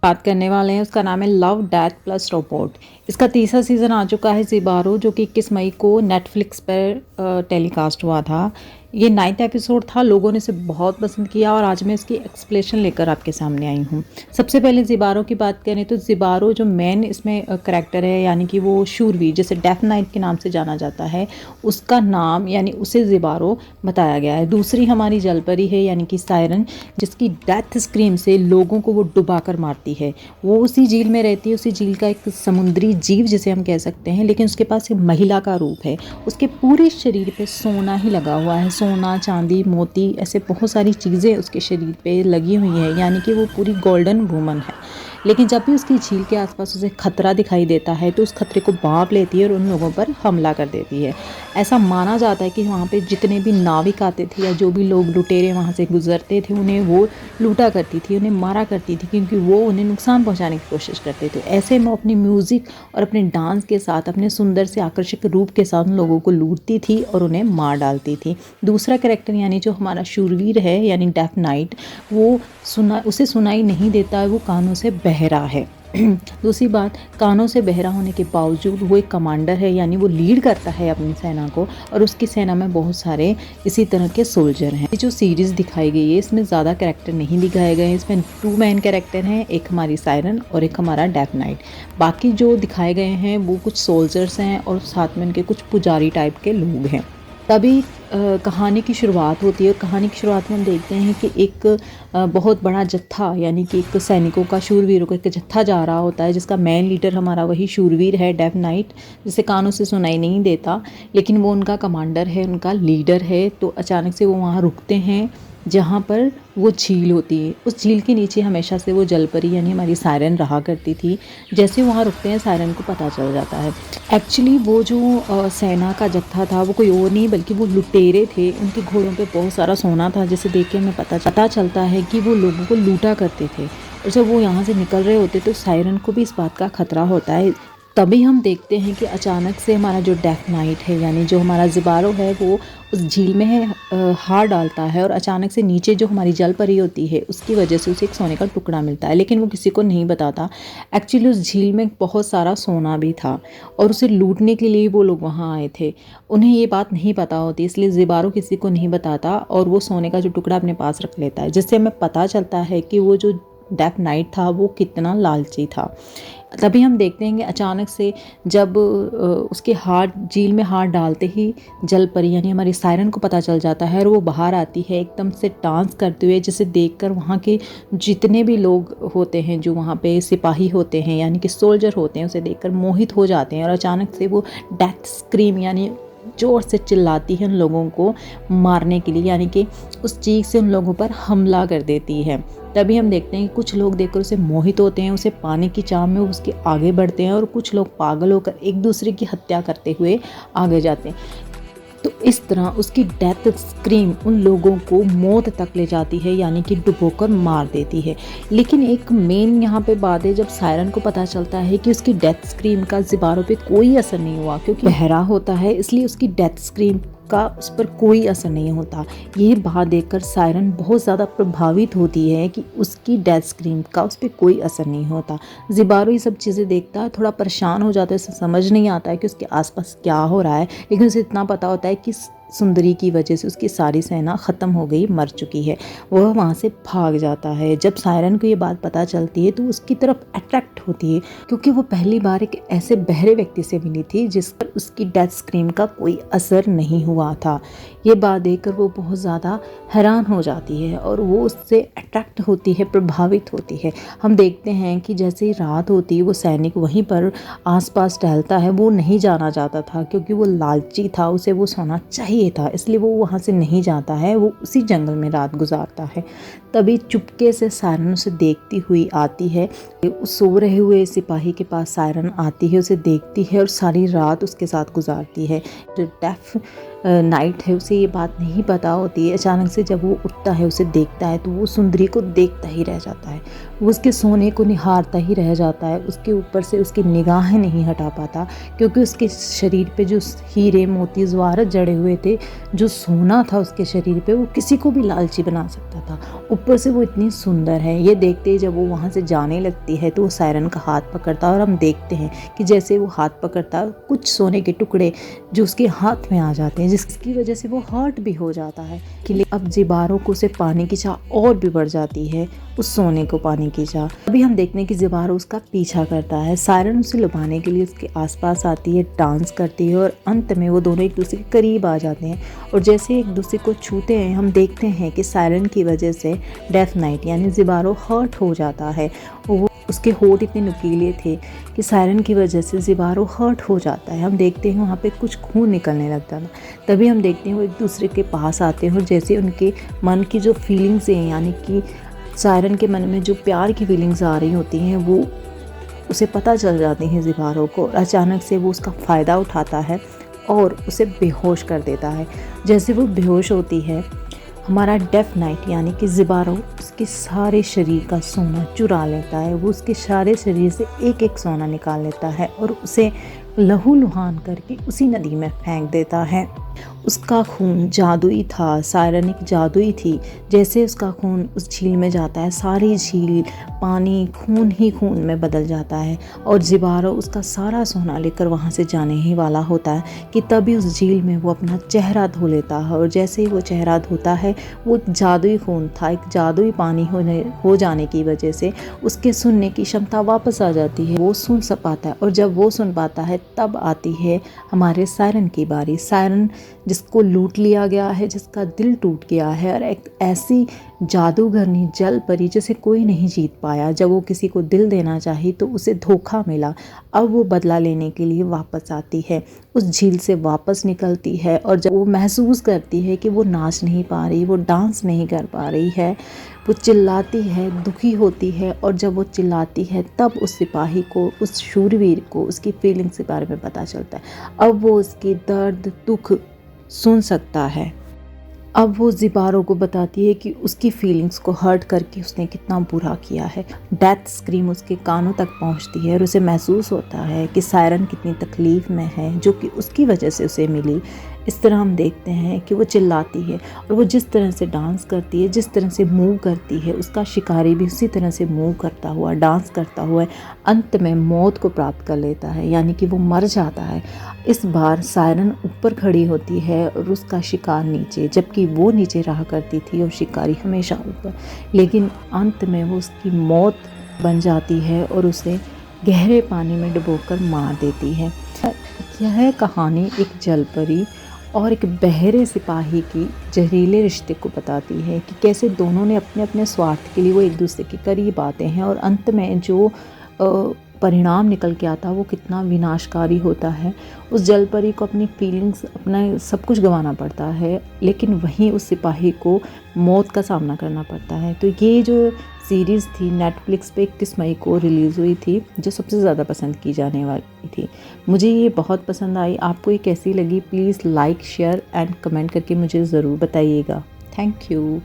बात करने वाले हैं उसका नाम है लव डेथ प्लस रोबोट। इसका तीसरा सीज़न आ चुका है ज़िबारो, जो कि 21 मई को नेटफ्लिक्स पर टेलीकास्ट हुआ था। ये 9th एपिसोड था। लोगों ने इसे बहुत पसंद किया और आज मैं इसकी एक्सप्लेनेशन लेकर आपके सामने आई हूँ। सबसे पहले ज़िबारो की बात करें तो ज़िबारो जो मेन इसमें करैक्टर है, यानी कि वो शूरवीर जिसे डेथ नाइट के नाम से जाना जाता है, उसका नाम यानी उसे ज़िबारो बताया गया है। दूसरी हमारी जलपरी है यानी कि सायरन, जिसकी डेथ स्क्रीम से लोगों को वो डुबा कर मारती है। वो उसी झील में रहती है, उसी झील का एक समुद्री जीव जिसे हम कह सकते हैं, लेकिन उसके पास एक महिला का रूप है। उसके पूरे शरीर पे सोना ही लगा हुआ है, सोना, चांदी, मोती, ऐसे बहुत सारी चीज़ें उसके शरीर पे लगी हुई हैं, यानी कि वो पूरी गोल्डन वूमन है। लेकिन जब भी उसकी झील के आसपास उसे खतरा दिखाई देता है तो उस खतरे को भांप लेती है और उन लोगों पर हमला कर देती है। ऐसा माना जाता है कि वहाँ पे जितने भी नाविक आते थे या जो भी लोग लुटेरे वहाँ से गुजरते थे, उन्हें वो लूटा करती थी, उन्हें मारा करती थी, क्योंकि वो उन्हें नुकसान पहुँचाने की कोशिश करते थे। ऐसे में अपनी म्यूज़िक और अपने डांस के साथ, अपने सुंदर से आकर्षक रूप के साथ उन लोगों को लूटती थी और उन्हें मार डालती थी। दूसरा कैरेक्टर यानी जो हमारा शूरवीर है यानी डेथ नाइट, वो उसे सुनाई नहीं देता, वो कानों से बहरा है। दूसरी बात, कानों से बहरा होने के बावजूद वो एक कमांडर है, यानी वो लीड करता है अपनी सेना को, और उसकी सेना में बहुत सारे इसी तरह के सोल्जर हैं। ये जो सीरीज़ दिखाई गई है इसमें ज़्यादा कैरेक्टर नहीं दिखाए गए हैं। इसमें 2 मेन कैरेक्टर हैं, एक हमारी सायरन और एक हमारा डेथ नाइट। बाकी जो दिखाए गए हैं वो कुछ सोल्जर्स हैं और साथ में उनके कुछ पुजारी टाइप के लोग हैं। तभी कहानी की शुरुआत होती है और कहानी की शुरुआत में हम देखते हैं कि एक बहुत बड़ा जत्था, यानी कि एक सैनिकों का, शूरवीरों का एक जत्था जा रहा होता है, जिसका मेन लीडर हमारा वही शूरवीर है, डेथ नाइट, जिसे कानों से सुनाई नहीं देता, लेकिन वो उनका कमांडर है, उनका लीडर है। तो अचानक से वो वहाँ रुकते हैं जहाँ पर वो झील होती है। उस झील के नीचे हमेशा से वो जलपरी यानी हमारी सायरन रहा करती थी। जैसे वहाँ रुकते हैं सायरन को पता चल जाता है एक्चुअली वो जो सेना का जत्था था वो कोई और नहीं बल्कि वो लुटेरे थे। उनके घोड़ों पे बहुत सारा सोना था, जिसे देख के हमें पता चलता है कि वो लोगों को लूटा करते थे। और जब वो यहाँ से निकल रहे होते तो सायरन को भी इस बात का खतरा होता है। तभी हम देखते हैं कि अचानक से हमारा जो डेथ नाइट है यानी जो हमारा ज़िबारो है, वो उस झील में हार डालता है और अचानक से नीचे जो हमारी जल परी होती है उसकी वजह से उसे एक सोने का टुकड़ा मिलता है, लेकिन वो किसी को नहीं बताता। एक्चुअली उस झील में बहुत सारा सोना भी था और उसे लूटने के लिए वो लोग वहाँ आए थे। उन्हें ये बात नहीं पता होती, इसलिए ज़िबारो किसी को नहीं बताता और वो सोने का जो टुकड़ा अपने पास रख लेता है, जिससे हमें पता चलता है कि वो जो डेथ नाइट था वो कितना लालची था। तभी हम देखते हैं कि अचानक से जब उसके हाथ झील में हाथ डालते ही जल परी यानी हमारी सायरन को पता चल जाता है और वो बाहर आती है एकदम से डांस करते हुए, जिसे देखकर वहाँ के जितने भी लोग होते हैं, जो वहाँ पे सिपाही होते हैं यानी कि सोल्जर होते हैं, उसे देखकर मोहित हो जाते हैं और अचानक से वो डेथ स्क्रीम यानी ज़ोर से चिल्लाती है उन लोगों को मारने के लिए, यानी कि उस चीख से उन लोगों पर हमला कर देती है। तभी हम देखते हैं कि कुछ लोग देखकर उसे मोहित होते हैं, उसे पाने की चाह में उसके आगे बढ़ते हैं और कुछ लोग पागल होकर एक दूसरे की हत्या करते हुए आगे जाते हैं। तो इस तरह उसकी डेथ स्क्रीम उन लोगों को मौत तक ले जाती है, यानी कि डुबोकर मार देती है। लेकिन एक मेन यहाँ पे बात है, जब सायरन को पता चलता है कि उसकी डेथ स्क्रीम का ज़िबारो पे कोई असर नहीं हुआ, क्योंकि बहरा होता है इसलिए उसकी डेथ स्क्रीम का उस पर कोई असर नहीं होता। ये बात देखकर सायरन बहुत ज़्यादा प्रभावित होती है कि उसकी डेथ स्क्रीम का उस पर कोई असर नहीं होता। ज़िबारो ये सब चीज़ें देखता है, थोड़ा परेशान हो जाता है, उसे समझ नहीं आता है कि उसके आसपास क्या हो रहा है, लेकिन उसे इतना पता होता है कि सुंदरी की वजह से उसकी सारी सेना ख़त्म हो गई, मर चुकी है। वह वहाँ से भाग जाता है। जब सायरन को ये बात पता चलती है तो उसकी तरफ अट्रैक्ट होती है, क्योंकि वो पहली बार एक ऐसे बहरे व्यक्ति से मिली थी जिस पर उसकी डेथ स्क्रीम का कोई असर नहीं हुआ था। ये बात देखकर वो बहुत ज़्यादा हैरान हो जाती है और वो उससे अट्रैक्ट होती है, प्रभावित होती है। हम देखते हैं कि जैसे ही रात होती है वो सैनिक वहीं पर आसपास टहलता है। वो नहीं जाना चाहता था क्योंकि वो लालची था, उसे वो सोना चाहिए था, इसलिए वो वहाँ से नहीं जाता है, वो उसी जंगल में रात गुजारता है। तभी चुपके से सायरन उसे देखती हुई आती है। सो रहे हुए सिपाही के पास सायरन आती है, उसे देखती है और सारी रात उसके साथ गुजारती है। जो डेथ नाइट है उसे ये बात नहीं पता होती है। अचानक से जब वो उठता है, उसे देखता है तो वो सुंदरी को देखता ही रह जाता है। वो उसके सोने को निहारता ही रह जाता है, उसके ऊपर से उसकी निगाहें नहीं हटा पाता, क्योंकि उसके शरीर पे जो हीरे मोती जवाहरत जड़े हुए थे, जो सोना था उसके शरीर पे, वो किसी को भी लालची बना सकता था। ऊपर से वो इतनी सुंदर है। ये देखते ही जब वो वहाँ से जाने लगती है तो वो सायरन का हाथ पकड़ता है और हम देखते हैं कि जैसे वो हाथ पकड़ता है कुछ सोने के टुकड़े जो उसके हाथ में आ जाते हैं, जिसकी वजह से वो हर्ट भी हो जाता है कि अब ज़िबारो को उसे पाने की चाह और भी बढ़ जाती है, उस सोने को पाने की चाह। अभी हम देखते हैं कि ज़िबारो उसका पीछा करता है। सायरन उसे लुभाने के लिए उसके आसपास आती है, डांस करती है और अंत में वो दोनों एक दूसरे के करीब आ जाते हैं। और जैसे एक दूसरे को छूते हैं, हम देखते हैं कि सायरन की वजह से डेथ नाइट यानी ज़िबारो हर्ट हो जाता है। वो उसके होठ इतने नुकीले थे कि सायरन की वजह से ज़िबारो हर्ट हो जाता है। हम देखते हैं वहाँ पे कुछ खून निकलने लगता था। तभी हम देखते हैं वो एक दूसरे के पास आते हैं और जैसे उनके मन की जो फीलिंग्स हैं, यानी कि सायरन के मन में जो प्यार की फीलिंग्स आ रही होती हैं, वो उसे पता चल जाती हैं ज़िबारो को। अचानक से वो उसका फ़ायदा उठाता है और उसे बेहोश कर देता है। जैसे वो बेहोश होती है, हमारा डेथ नाइट यानी कि ज़िबारो उसके सारे शरीर का सोना चुरा लेता है। वो उसके सारे शरीर से एक एक सोना निकाल लेता है और उसे लहूलुहान करके उसी नदी में फेंक देता है। उसका खून जादुई था, सायरन एक जादुई थी। जैसे उसका खून उस झील में जाता है, सारी झील पानी खून ही खून में बदल जाता है और ज़िबारो उसका सारा सोना लेकर वहाँ से जाने ही वाला होता है कि तभी उस झील में वो अपना चेहरा धो लेता है। और जैसे ही वो चेहरा धोता है, वो एक जादुई खून था, एक जादुई पानी हो जाने की वजह से उसके सुनने की क्षमता वापस आ जाती है। वो सुन पाता है और जब वो सुन पाता है तब आती है हमारे सायरन की बारी। सायरन जिसको लूट लिया गया है, जिसका दिल टूट गया है, और एक ऐसी जादूगरनी जल परी जिसे कोई नहीं जीत पाया। जब वो किसी को दिल देना चाही तो उसे धोखा मिला। अब वो बदला लेने के लिए वापस आती है, उस झील से वापस निकलती है और जब वो महसूस करती है कि वो नाच नहीं पा रही, वो डांस नहीं कर पा रही है, वो चिल्लाती है, दुखी होती है। और जब वो चिल्लाती है तब उस सिपाही को, उस शूरवीर को उसकी फीलिंग्स के बारे में पता चलता है। अब वो उसकी दर्द दुख सुन सकता है। अब वो ज़िबारो को बताती है कि उसकी फीलिंग्स को हर्ट करके उसने कितना बुरा किया है। डेथ स्क्रीम उसके कानों तक पहुंचती है और उसे महसूस होता है कि सायरन कितनी तकलीफ़ में है, जो कि उसकी वजह से उसे मिली। इस तरह हम देखते हैं कि वो चिल्लाती है और वो जिस तरह से डांस करती है, जिस तरह से मूव करती है, उसका शिकारी भी उसी तरह से मूव करता हुआ, डांस करता हुआ अंत में मौत को प्राप्त कर लेता है, यानी कि वो मर जाता है। इस बार सायरन ऊपर खड़ी होती है और उसका शिकार नीचे, जबकि वो नीचे रहा करती थी और शिकारी हमेशा ऊपर। लेकिन अंत में वो उसकी मौत बन जाती है और उसे गहरे पानी में डुबोकर मार देती है। यह कहानी एक जलपरी और एक बहरे सिपाही की जहरीले रिश्ते को बताती है कि कैसे दोनों ने अपने अपने स्वार्थ के लिए वो एक दूसरे के करीब आते हैं और अंत में जो परिणाम निकल के आता है वो कितना विनाशकारी होता है। उस जलपरी को अपनी फीलिंग्स, अपना सब कुछ गंवाना पड़ता है, लेकिन वहीं उस सिपाही को मौत का सामना करना पड़ता है। तो ये जो सीरीज़ थी नेटफ्लिक्स पे 21 मई को रिलीज़ हुई थी, जो सबसे ज़्यादा पसंद की जाने वाली थी। मुझे ये बहुत पसंद आई। आपको ये कैसी लगी? Please like, share and comment करके मुझे ज़रूर बताइएगा। Thank you.